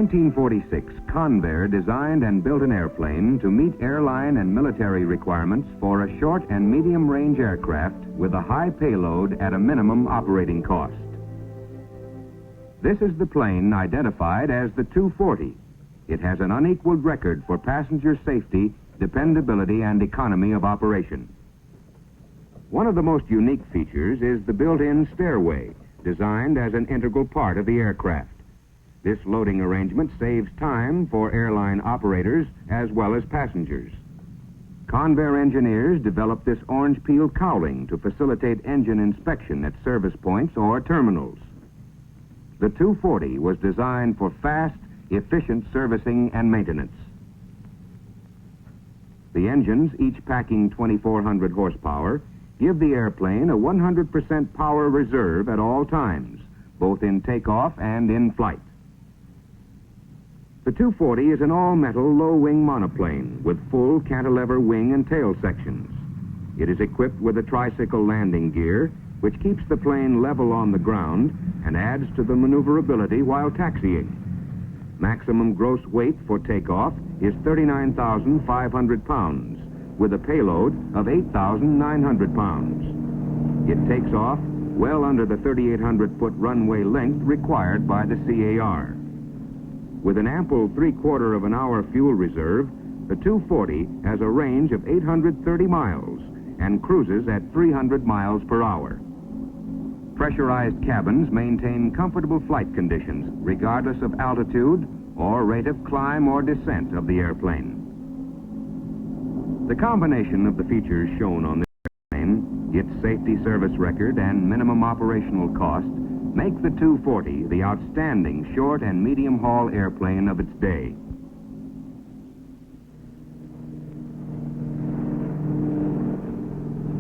1946, Convair designed and built an airplane to meet airline and military requirements for a short and medium-range aircraft with a high payload at a minimum operating cost. This is the plane identified as the 240. It has an unequaled record for passenger safety, dependability, and economy of operation. One of the most unique features is the built-in stairway, designed as an integral part of the aircraft. This loading arrangement saves time for airline operators as well as passengers. Convair engineers developed this orange peel cowling to facilitate engine inspection at service points or terminals. The 240 was designed for fast, efficient servicing and maintenance. The engines, each packing 2,400 horsepower, give the airplane a 100% power reserve at all times, both in takeoff and in flight. The 240 is an all-metal low-wing monoplane with full cantilever wing and tail sections. It is equipped with a tricycle landing gear, which keeps the plane level on the ground and adds to the maneuverability while taxiing. Maximum gross weight for takeoff is 39,500 pounds, with a payload of 8,900 pounds. It takes off well under the 3,800-foot runway length required by the CAR. With an ample three-quarter of an hour fuel reserve, the 240 has a range of 830 miles and cruises at 300 miles per hour. Pressurized cabins maintain comfortable flight conditions regardless of altitude or rate of climb or descent of the airplane. The combination of the features shown on this airplane, its safety service record and minimum operational cost, make the 240 the outstanding short and medium-haul airplane of its day.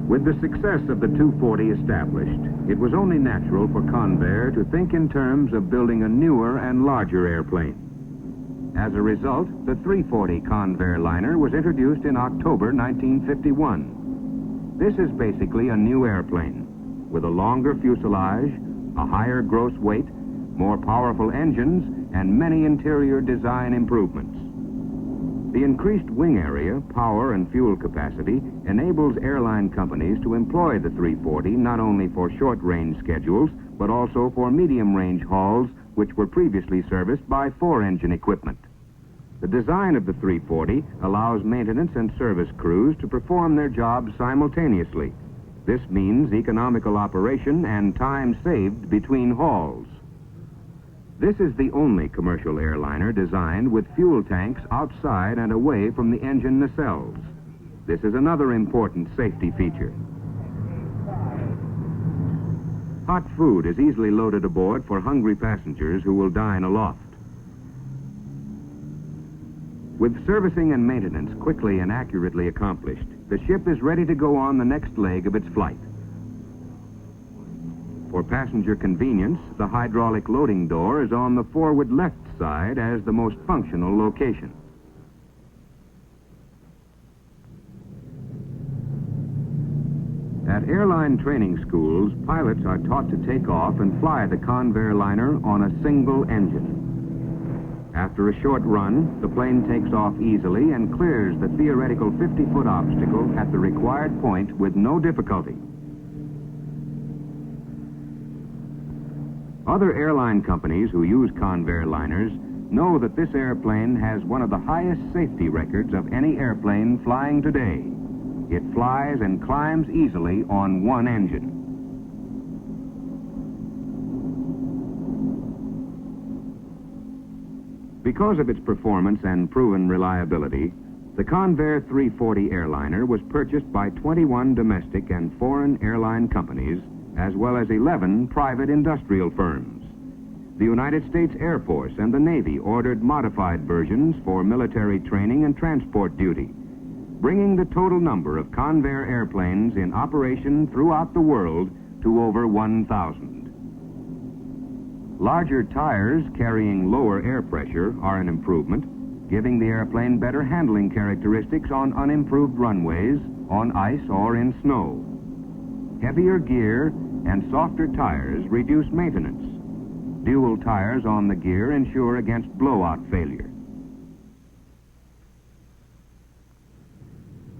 With the success of the 240 established, it was only natural for Convair to think in terms of building a newer and larger airplane. As a result, the 340 Convair liner was introduced in October 1951. This is basically a new airplane with a longer fuselage, a higher gross weight, more powerful engines, and many interior design improvements. The increased wing area, power, and fuel capacity enables airline companies to employ the 340 not only for short-range schedules, but also for medium-range hauls, which were previously serviced by four-engine equipment. The design of the 340 allows maintenance and service crews to perform their jobs simultaneously. This means economical operation and time saved between hauls. This is the only commercial airliner designed with fuel tanks outside and away from the engine nacelles. This is another important safety feature. Hot food is easily loaded aboard for hungry passengers who will dine aloft. With servicing and maintenance quickly and accurately accomplished, the ship is ready to go on the next leg of its flight. For passenger convenience, the hydraulic loading door is on the forward left side as the most functional location. At airline training schools, pilots are taught to take off and fly the Convair liner on a single engine. After a short run, the plane takes off easily and clears the theoretical 50-foot obstacle at the required point with no difficulty. Other airline companies who use Convair liners know that this airplane has one of the highest safety records of any airplane flying today. It flies and climbs easily on one engine. Because of its performance and proven reliability, the Convair 340 airliner was purchased by 21 domestic and foreign airline companies, as well as 11 private industrial firms. The United States Air Force and the Navy ordered modified versions for military training and transport duty, bringing the total number of Convair airplanes in operation throughout the world to over 1,000. Larger tires carrying lower air pressure are an improvement, giving the airplane better handling characteristics on unimproved runways, on ice, or in snow. Heavier gear and softer tires reduce maintenance. Dual tires on the gear ensure against blowout failure.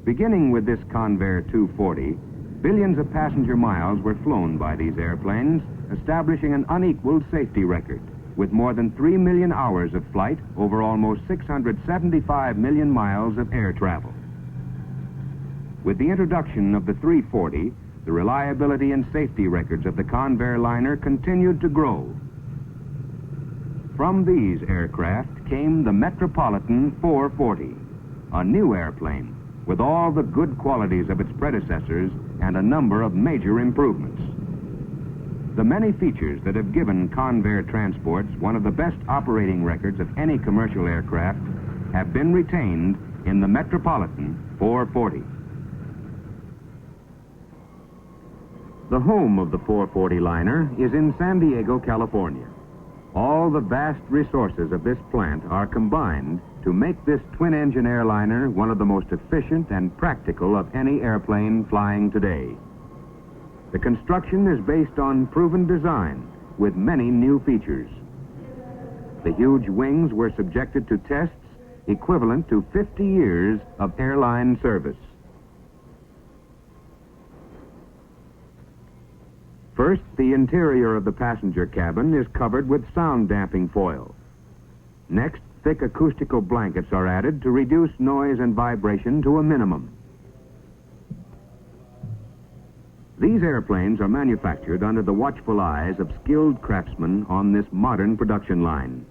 Beginning with this Convair 240, billions of passenger miles were flown by these airplanes, establishing an unequaled safety record, with more than 3 million hours of flight over almost 675 million miles of air travel. With the introduction of the 340, the reliability and safety records of the Convair liner continued to grow. From these aircraft came the Metropolitan 440, a new airplane with all the good qualities of its predecessors and a number of major improvements. The many features that have given Convair transports one of the best operating records of any commercial aircraft have been retained in the Metropolitan 440. The home of the 440 liner is in San Diego, California. All the vast resources of this plant are combined to make this twin-engine airliner one of the most efficient and practical of any airplane flying today. The construction is based on proven design with many new features. The huge wings were subjected to tests equivalent to 50 years of airline service. First, the interior of the passenger cabin is covered with sound damping foil. Next, thick acoustical blankets are added to reduce noise and vibration to a minimum. These airplanes are manufactured under the watchful eyes of skilled craftsmen on this modern production line.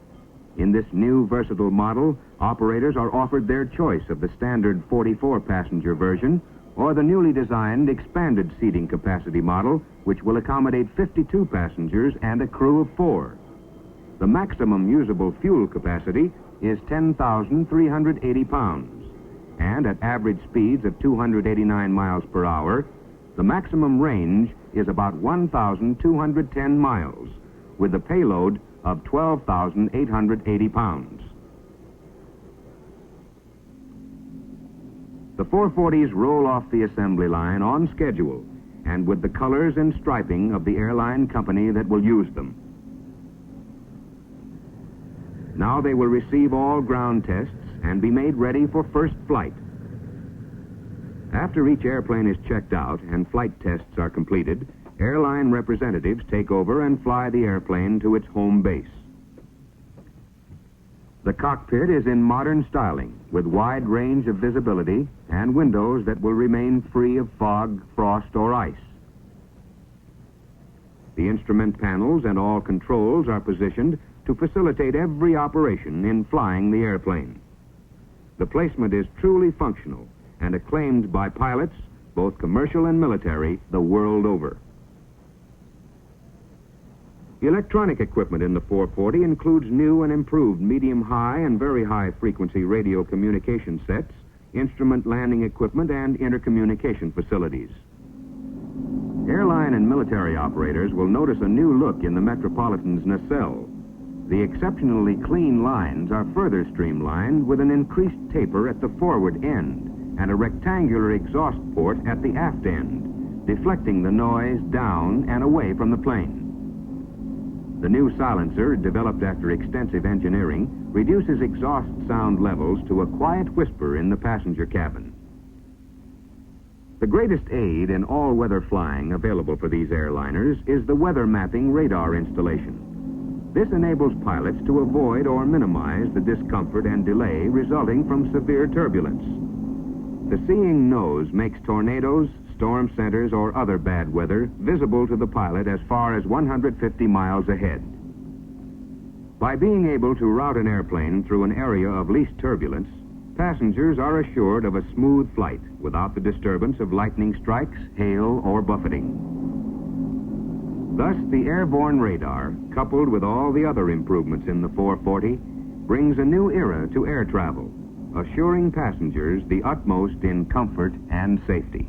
In this new versatile model, operators are offered their choice of the standard 44-passenger version or the newly designed expanded seating capacity model, which will accommodate 52 passengers and a crew of 4. The maximum usable fuel capacity is 10,380 pounds, and at average speeds of 289 miles per hour, the maximum range is about 1,210 miles, with a payload of 12,880 pounds. The 440s roll off the assembly line on schedule and with the colors and striping of the airline company that will use them. Now they will receive all ground tests and be made ready for first flight. After each airplane is checked out and flight tests are completed, airline representatives take over and fly the airplane to its home base. The cockpit is in modern styling with wide range of visibility and windows that will remain free of fog, frost, or ice. The instrument panels and all controls are positioned to facilitate every operation in flying the airplane. The placement is truly functional and acclaimed by pilots, both commercial and military, the world over. Electronic equipment in the 440 includes new and improved medium-high and very high-frequency radio communication sets, instrument landing equipment, and intercommunication facilities. Airline and military operators will notice a new look in the Metropolitan's nacelle. The exceptionally clean lines are further streamlined with an increased taper at the forward end and a rectangular exhaust port at the aft end, deflecting the noise down and away from the plane. The new silencer, developed after extensive engineering, reduces exhaust sound levels to a quiet whisper in the passenger cabin. The greatest aid in all-weather flying available for these airliners is the weather mapping radar installation. This enables pilots to avoid or minimize the discomfort and delay resulting from severe turbulence. The seeing nose makes tornadoes, storm centers, or other bad weather visible to the pilot as far as 150 miles ahead. By being able to route an airplane through an area of least turbulence, passengers are assured of a smooth flight without the disturbance of lightning strikes, hail, or buffeting. Thus, the airborne radar, coupled with all the other improvements in the 440, brings a new era to air travel, assuring passengers the utmost in comfort and safety.